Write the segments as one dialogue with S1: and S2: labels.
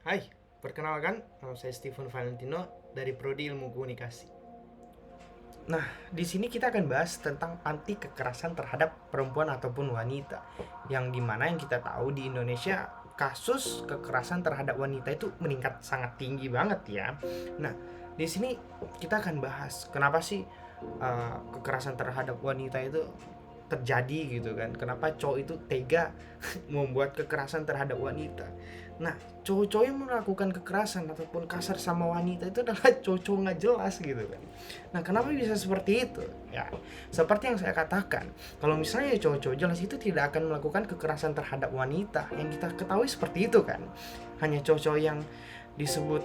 S1: Hai, perkenalkan, nama saya Steven Valentino dari Prodi Ilmu Komunikasi. Nah, di sini kita akan bahas tentang anti kekerasan terhadap perempuan ataupun wanita. Yang dimana yang kita tahu di Indonesia kasus kekerasan terhadap wanita itu meningkat sangat tinggi banget ya. Nah, di sini kita akan bahas kenapa sih kekerasan terhadap wanita itu terjadi gitu kan, kenapa cowok itu tega membuat kekerasan terhadap wanita. Nah, cowok-cowok yang melakukan kekerasan ataupun kasar sama wanita itu adalah cowok-cowok nggak jelas gitu kan. Nah, kenapa bisa seperti itu ya? Seperti yang saya katakan, kalau misalnya cowok-cowok jelas itu tidak akan melakukan kekerasan terhadap wanita. Yang kita ketahui seperti itu kan, hanya cowok-cowok yang disebut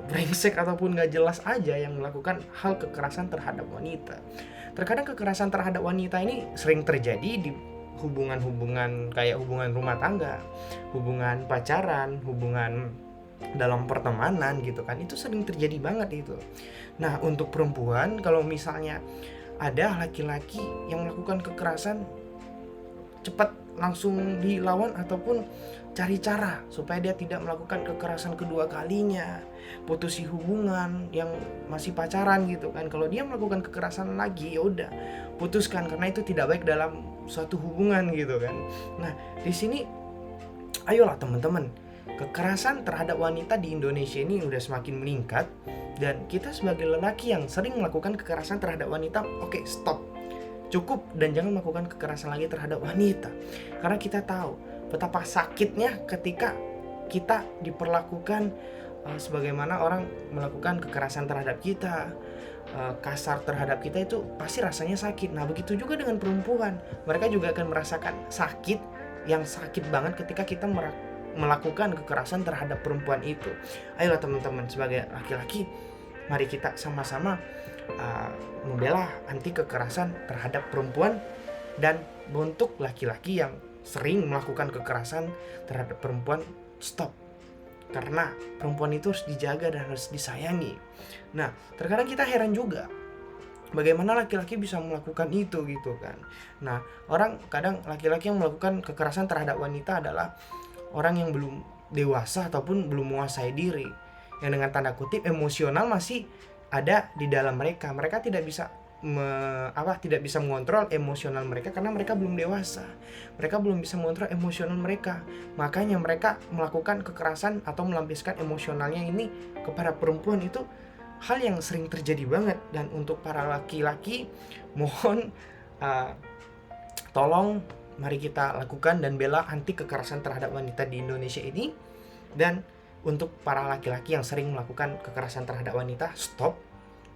S1: brengsek ataupun nggak jelas aja yang melakukan hal kekerasan terhadap wanita. Terkadang kekerasan terhadap wanita ini sering terjadi di hubungan-hubungan kayak hubungan rumah tangga, hubungan pacaran, hubungan dalam pertemanan gitu kan. Itu sering terjadi banget itu. Nah, untuk perempuan kalau misalnya ada laki-laki yang melakukan kekerasan, cepat langsung dilawan ataupun cari cara supaya dia tidak melakukan kekerasan kedua kalinya, putusi hubungan yang masih pacaran gitu kan. Kalau dia melakukan kekerasan lagi, ya udah putuskan karena itu tidak baik dalam suatu hubungan gitu kan. Nah, di sini ayolah teman-teman, kekerasan terhadap wanita di Indonesia ini udah semakin meningkat, dan kita sebagai lelaki yang sering melakukan kekerasan terhadap wanita, oke, stop, cukup, dan jangan melakukan kekerasan lagi terhadap wanita. Karena kita tahu betapa sakitnya ketika kita diperlakukan sebagaimana orang melakukan kekerasan terhadap kita, kasar terhadap kita, itu pasti rasanya sakit. Nah, begitu juga dengan perempuan, mereka juga akan merasakan sakit yang sakit banget ketika kita melakukan kekerasan terhadap perempuan itu. Ayolah teman-teman, sebagai laki-laki, mari kita sama-sama membela anti kekerasan terhadap perempuan. Dan untuk laki-laki yang sering melakukan kekerasan terhadap perempuan, stop, karena perempuan itu harus dijaga dan harus disayangi. Nah, terkadang kita heran juga bagaimana laki-laki bisa melakukan itu gitu kan. Nah, orang kadang laki-laki yang melakukan kekerasan terhadap wanita adalah orang yang belum dewasa ataupun belum menguasai diri, yang dengan tanda kutip emosional masih ada di dalam mereka. Mereka tidak bisa tidak bisa mengontrol emosional mereka karena mereka belum dewasa. Mereka belum bisa mengontrol emosional mereka. Makanya mereka melakukan kekerasan atau melampiaskan emosionalnya ini kepada perempuan. Itu hal yang sering terjadi banget. Dan untuk para laki-laki, mohon tolong mari kita lakukan dan bela anti kekerasan terhadap wanita di Indonesia ini. Dan untuk para laki-laki yang sering melakukan kekerasan terhadap wanita, stop.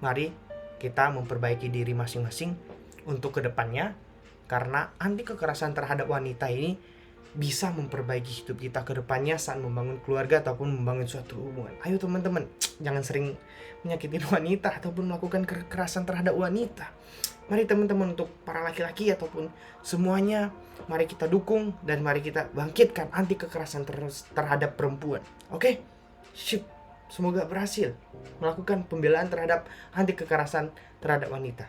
S1: Mari kita memperbaiki diri masing-masing untuk kedepannya, karena anti kekerasan terhadap wanita ini bisa memperbaiki hidup kita kedepannya saat membangun keluarga ataupun membangun suatu hubungan. Ayo teman-teman, jangan sering menyakitin wanita ataupun melakukan kekerasan terhadap wanita. Mari teman-teman, untuk para laki-laki ataupun semuanya, mari kita dukung dan mari kita bangkitkan anti kekerasan terhadap perempuan. Oke? Sip. Semoga berhasil melakukan pembelaan terhadap anti kekerasan terhadap wanita.